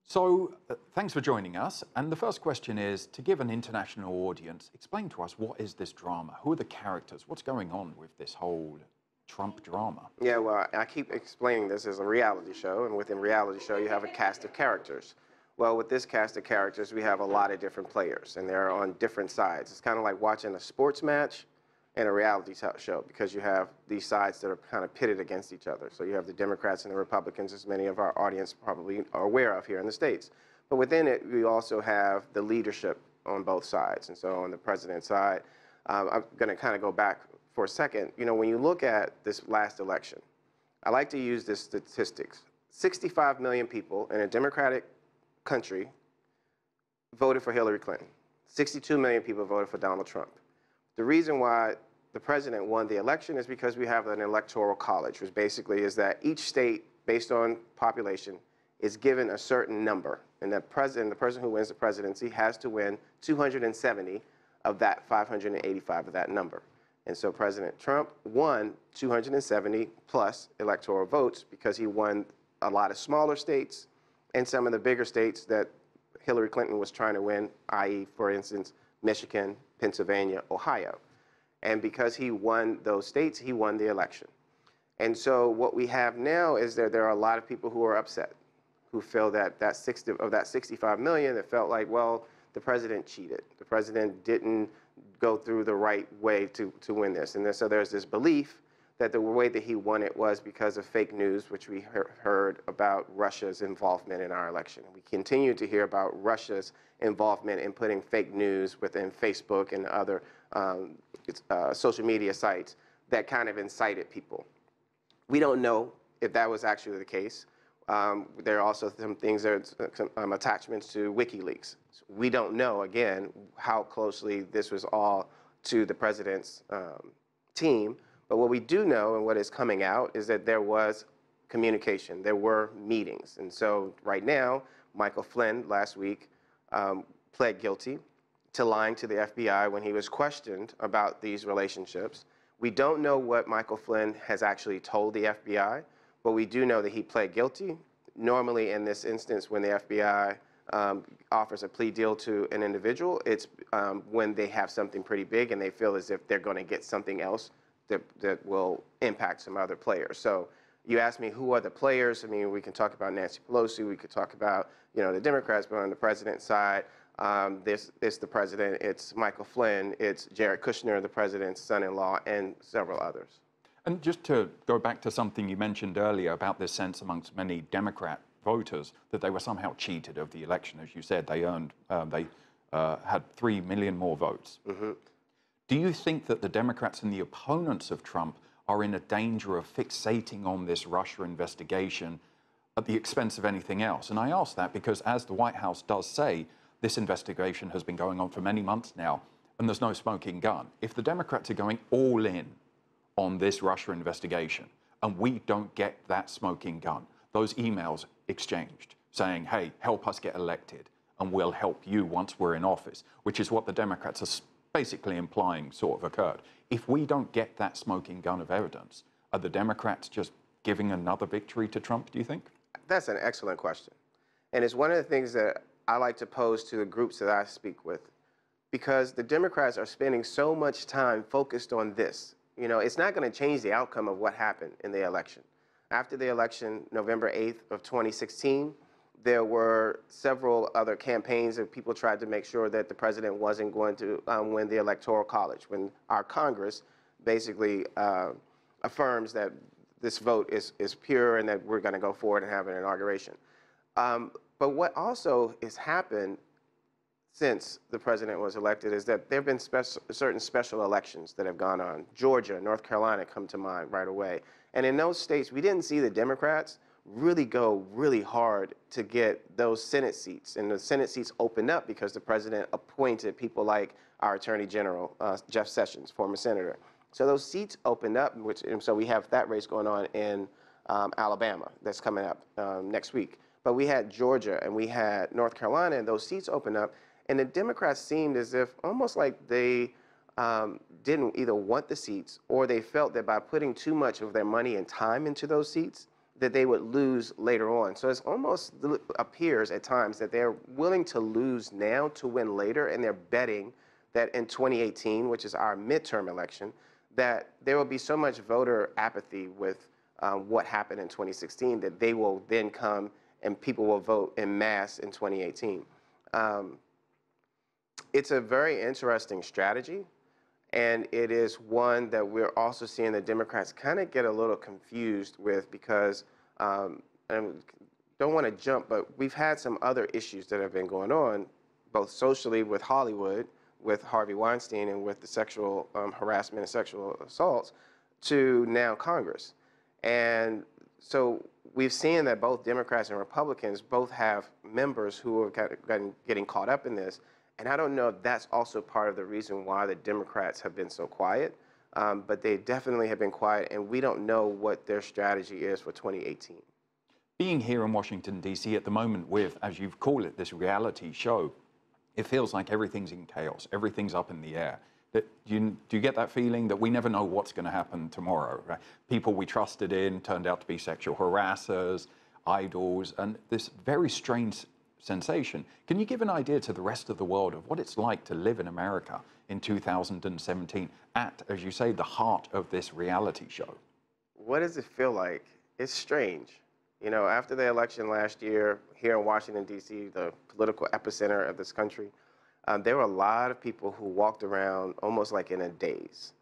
So, thanks for joining us. And the first question is, to give an international audience, explain to us, what is this drama? Who are the characters? What's going on with this whole Trump drama? Yeah, well, I keep explaining this as a reality show, and within reality show, you have a cast of characters. Well, with this cast of characters, we have a lot of different players, and they're on different sides. It's kind of like watching a sports match and a reality show, because you have these sides that are kind of pitted against each other. So you have the Democrats and the Republicans, as many of our audience probably are aware of here in the States. But within it, we also have the leadership on both sides. And so on the president's side, I'm going to kind of go back for a second. You know, when you look at this last election, I like to use this statistics. 65 million people in a Democratic country voted for Hillary Clinton. 62 million people voted for Donald Trump. The reason why the president won the election is because we have an electoral college, which basically is that each state, based on population, is given a certain number. And the person who wins the presidency has to win 270 of that 585 of that number. And so President Trump won 270 plus electoral votes because he won a lot of smaller states and some of the bigger states that Hillary Clinton was trying to win, i.e., for instance, Michigan, Pennsylvania, Ohio. And because he won those states, he won the election. And so what we have now is that there are a lot of people who are upset, who feel that of that 65 million, that felt like, well, the president cheated. The president didn't go through the right way to win this. And so there's this belief that the way that he won it was because of fake news, which we heard about Russia's involvement in our election. We continue to hear about Russia's involvement in putting fake news within Facebook and other social media sites that kind of incited people. We don't know if that was actually the case. There are also some things, some attachments to WikiLeaks. We don't know, again, how closely this was all to the president's team. But what we do know, and what is coming out, is that there was communication. There were meetings. And so right now, Michael Flynn last week pled guilty to lying to the FBI when he was questioned about these relationships. We don't know what Michael Flynn has actually told the FBI, but we do know that he pled guilty. Normally, in this instance, when the FBI offers a plea deal to an individual, it's when they have something pretty big and they feel as if they're going to get something else that will impact some other players. So you asked me, who are the players? I mean, we can talk about Nancy Pelosi, we could talk about, you know, the Democrats, but on the president's side, it's the president, it's Michael Flynn, it's Jared Kushner, the president's son-in-law, and several others. And just to go back to something you mentioned earlier about this sense amongst many Democrat voters that they were somehow cheated of the election. As you said, they had 3 million more votes. Mm-hmm. Do you think that the Democrats and the opponents of Trump are in a danger of fixating on this Russia investigation at the expense of anything else? And I ask that because, as the White House does say, this investigation has been going on for many months now, and there's no smoking gun. If the Democrats are going all in on this Russia investigation, and we don't get that smoking gun, those emails exchanged saying, hey, help us get elected, and we'll help you once we're in office, which is what the Democrats are basically implying sort of occurred. If we don't get that smoking gun of evidence, are the Democrats just giving another victory to Trump, do you think? That's an excellent question. And it's one of the things that I like to pose to the groups that I speak with, because the Democrats are spending so much time focused on this. You know, it's not going to change the outcome of what happened in the election. After the election, November 8th of 2016, there were several other campaigns that people tried to make sure that the president wasn't going to win the Electoral College, when our Congress basically affirms that this vote is pure and that we're going to go forward and have an inauguration. But what also has happened since the president was elected is that there have been certain special elections that have gone on. Georgia, North Carolina come to mind right away. And in those states, we didn't see the Democrats really go really hard to get those Senate seats. And the Senate seats opened up because the president appointed people like our Attorney General, Jeff Sessions, former senator. So those seats opened up, and so we have that race going on in Alabama that's coming up next week. But we had Georgia and we had North Carolina, and those seats opened up. And the Democrats seemed as if almost like they didn't either want the seats, or they felt that by putting too much of their money and time into those seats, that they would lose later on. So it almost appears at times that they're willing to lose now to win later, and they're betting that in 2018, which is our midterm election, that there will be so much voter apathy with what happened in 2016 that they will then come and people will vote en masse in 2018. It's a very interesting strategy, and it is one that we're also seeing the Democrats kind of get a little confused with because, and don't want to jump, but we've had some other issues that have been going on, both socially with Hollywood, with Harvey Weinstein, and with the sexual harassment and sexual assaults, to now Congress. And so we've seen that both Democrats and Republicans both have members who are getting caught up in this. And I don't know if that's also part of the reason why the Democrats have been so quiet, but they definitely have been quiet, and we don't know what their strategy is for 2018. Being here in Washington, D.C. at the moment with, as you've called it, this reality show, it feels like everything's in chaos, everything's up in the air. Do you get that feeling that we never know what's going to happen tomorrow? Right? People we trusted in turned out to be sexual harassers, idols, and this very strange sensation. Can you give an idea to the rest of the world of what it's like to live in America in 2017 at, as you say, the heart of this reality show? What does it feel like? It's strange. You know, after the election last year here in Washington, D.C., the political epicenter of this country, there were a lot of people who walked around almost like in a daze.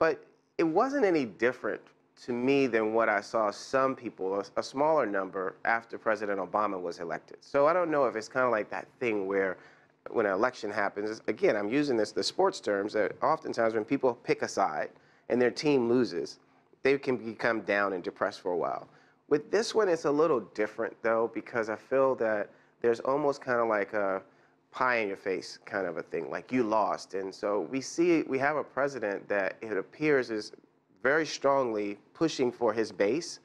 But it wasn't any different to me than what I saw some people, a smaller number, after President Obama was elected. So I don't know if it's kind of like that thing where when an election happens, again, I'm using the sports terms, that oftentimes when people pick a side and their team loses, they can become down and depressed for a while. With this one, it's a little different, though, because I feel that there's almost kind of like a pie in your face kind of a thing, like you lost. And so we have a president that it appears is very strongly pushing for his base,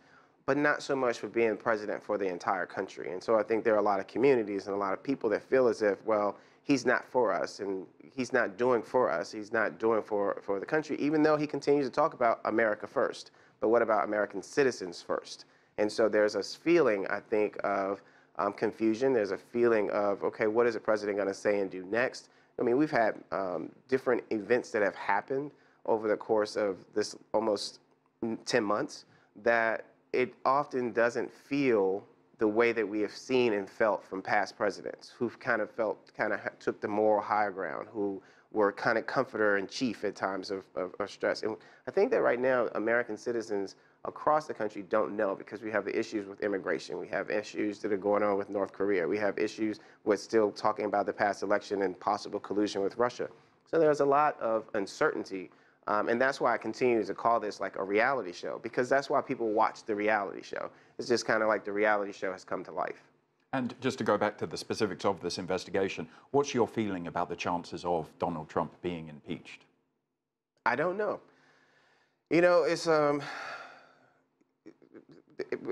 but not so much for being president for the entire country. And so I think there are a lot of communities and a lot of people that feel as if, well, he's not for us, and he's not doing for us, he's not doing for the country, even though he continues to talk about America first. But what about American citizens first? And so there's a feeling, I think, of confusion. There's a feeling of, okay, what is the president going to say and do next? I mean, we've had different events that have happened over the course of this almost 10 months that it often doesn't feel the way that we have seen and felt from past presidents who've kind of took the moral high ground, who were kind of comforter in chief at times of stress. And I think that right now American citizens across the country don't know, because we have the issues with immigration. We have issues that are going on with North Korea. We have issues with still talking about the past election and possible collusion with Russia. So there's a lot of uncertainty. And that's why I continue to call this like a reality show, because that's why people watch the reality show. It's just kind of like the reality show has come to life. And just to go back to the specifics of this investigation, what's your feeling about the chances of Donald Trump being impeached? I don't know. You know, it's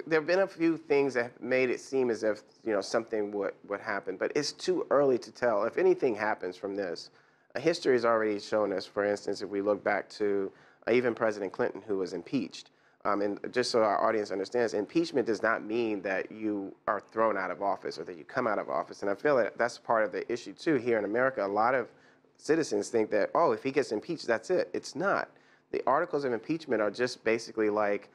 there have been a few things that have made it seem as if, you know, something would happen, but it's too early to tell. If anything happens from this, history has already shown us, for instance, if we look back to even President Clinton, who was impeached. And just so our audience understands, impeachment does not mean that you are thrown out of office or that you come out of office. And I feel that that's part of the issue, too. Here in America, a lot of citizens think that, oh, if he gets impeached, that's it. It's not. The articles of impeachment are just basically like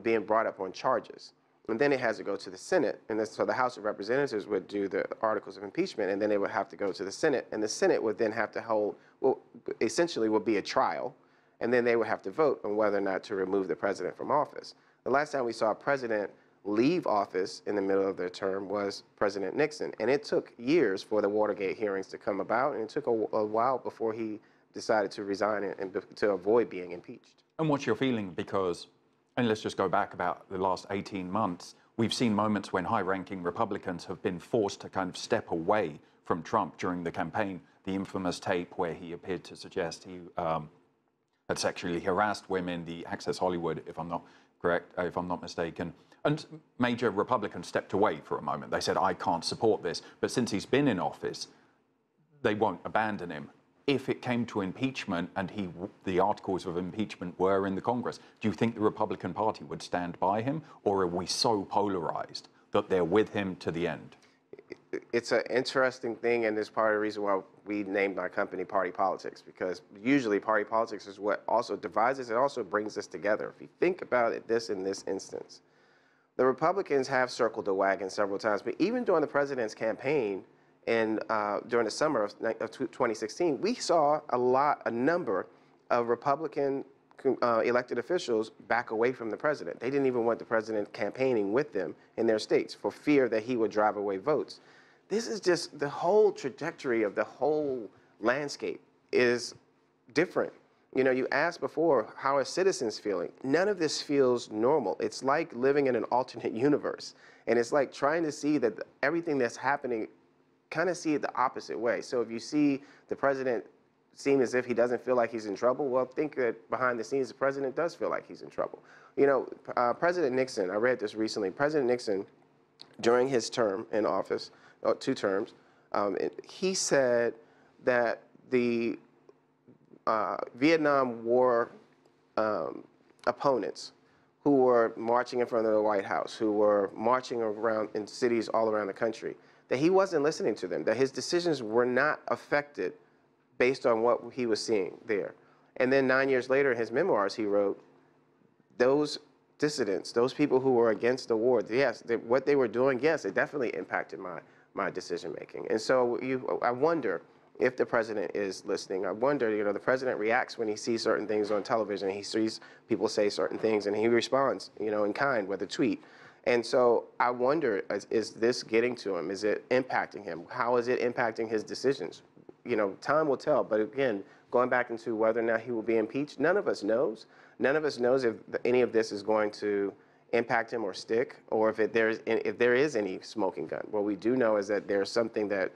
being brought up on charges. And then it has to go to the Senate. And so the House of Representatives would do the articles of impeachment, and then it would have to go to the Senate. And the Senate would then have to hold, well, essentially would be a trial. And then they would have to vote on whether or not to remove the president from office. The last time we saw a president leave office in the middle of their term was President Nixon. And it took years for the Watergate hearings to come about, and it took a while before he decided to resign and to avoid being impeached. And what's your feeling? Because, and let's just go back about the last 18 months, we've seen moments when high-ranking Republicans have been forced to kind of step away from Trump during the campaign. The infamous tape where he appeared to suggest he had sexually harassed women, the Access Hollywood, if I'm not mistaken. And major Republicans stepped away for a moment. They said, I can't support this. But since he's been in office, they won't abandon him. if it came to impeachment and the articles of impeachment were in the Congress, do you think the Republican Party would stand by him, or are we so polarized that they're with him to the end? It's an interesting thing, and it's part of the reason why we named our company Party Politics, because usually party politics is what also divides us. It also brings us together. If you think about it, in this instance, the Republicans have circled the wagon several times, but even during the president's campaign and during the summer of 2016, we saw a number of Republican elected officials back away from the president. They didn't even want the president campaigning with them in their states for fear that he would drive away votes. This is just the whole trajectory of the whole landscape is different. You know, you asked before, how are citizens feeling? None of this feels normal. It's like living in an alternate universe. And it's like trying to see that everything that's happening, kind of see it the opposite way. So if you see the president seem as if he doesn't feel like he's in trouble, well, think that behind the scenes, the president does feel like he's in trouble. You know, President Nixon, I read this recently, President Nixon, during his term in office, 2 terms, he said that the Vietnam War opponents who were marching in front of the White House, who were marching around in cities all around the country, that he wasn't listening to them, that his decisions were not affected based on what he was seeing there. And then 9 years later in his memoirs, he wrote, those dissidents, those people who were against the war, yes, what they were doing, yes, it definitely impacted my decision making. And so I wonder if the president is listening. I wonder, you know, the president reacts when he sees certain things on television. He sees people say certain things and he responds, you know, in kind with a tweet. And so I wonder, is this getting to him? Is it impacting him? How is it impacting his decisions? You know, time will tell. But again, going back into whether or not he will be impeached, none of us knows. None of us knows if any of this is going to impact him or stick, or if there is any smoking gun. What we do know is that there's something that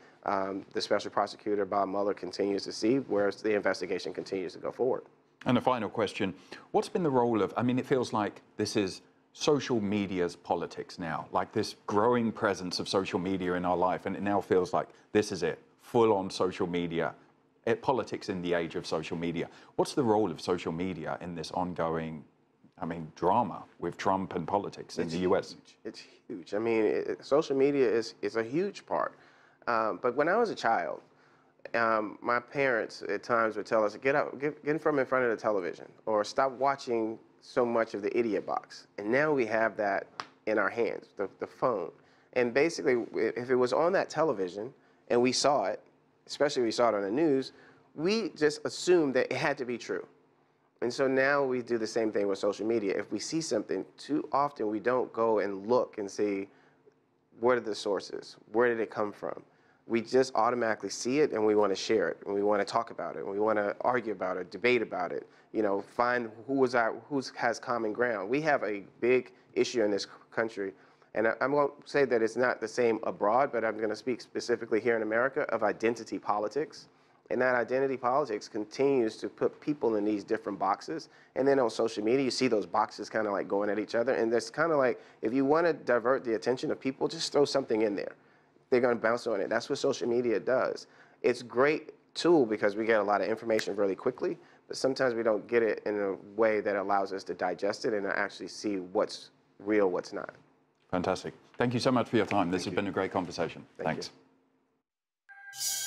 the special prosecutor, Bob Mueller, continues to see, whereas the investigation continues to go forward. And a final question, what's been the role of, I mean, it feels like this is social media's politics now, like this growing presence of social media in our life, and it now feels like this is it, full on social media, politics in the age of social media. What's the role of social media in this ongoing, I mean, drama with Trump and politics in the US? It's huge. I mean, social media is a huge part. But when I was a child, my parents at times would tell us, get in front of the television, or stop watching so much of the idiot box. And now we have that in our hands, the phone. And basically, if it was on that television and we saw it, especially if we saw it on the news, we just assumed that it had to be true. And so now we do the same thing with social media. If we see something, too often we don't go and look and see, what are the sources? Where did it come from? We just automatically see it and we want to share it, and we want to talk about it, and we want to argue about it, debate about it, you know, find who has common ground. We have a big issue in this country, and I won't say that it's not the same abroad, but I'm going to speak specifically here in America of identity politics. And that identity politics continues to put people in these different boxes. And then on social media, you see those boxes kind of like going at each other. And it's kind of like, if you want to divert the attention of people, just throw something in there. They're going to bounce on it. That's what social media does. It's a great tool because we get a lot of information really quickly, but sometimes we don't get it in a way that allows us to digest it and actually see what's real, what's not. Fantastic. Thank you so much for your time. This has been a great conversation. Thanks. You.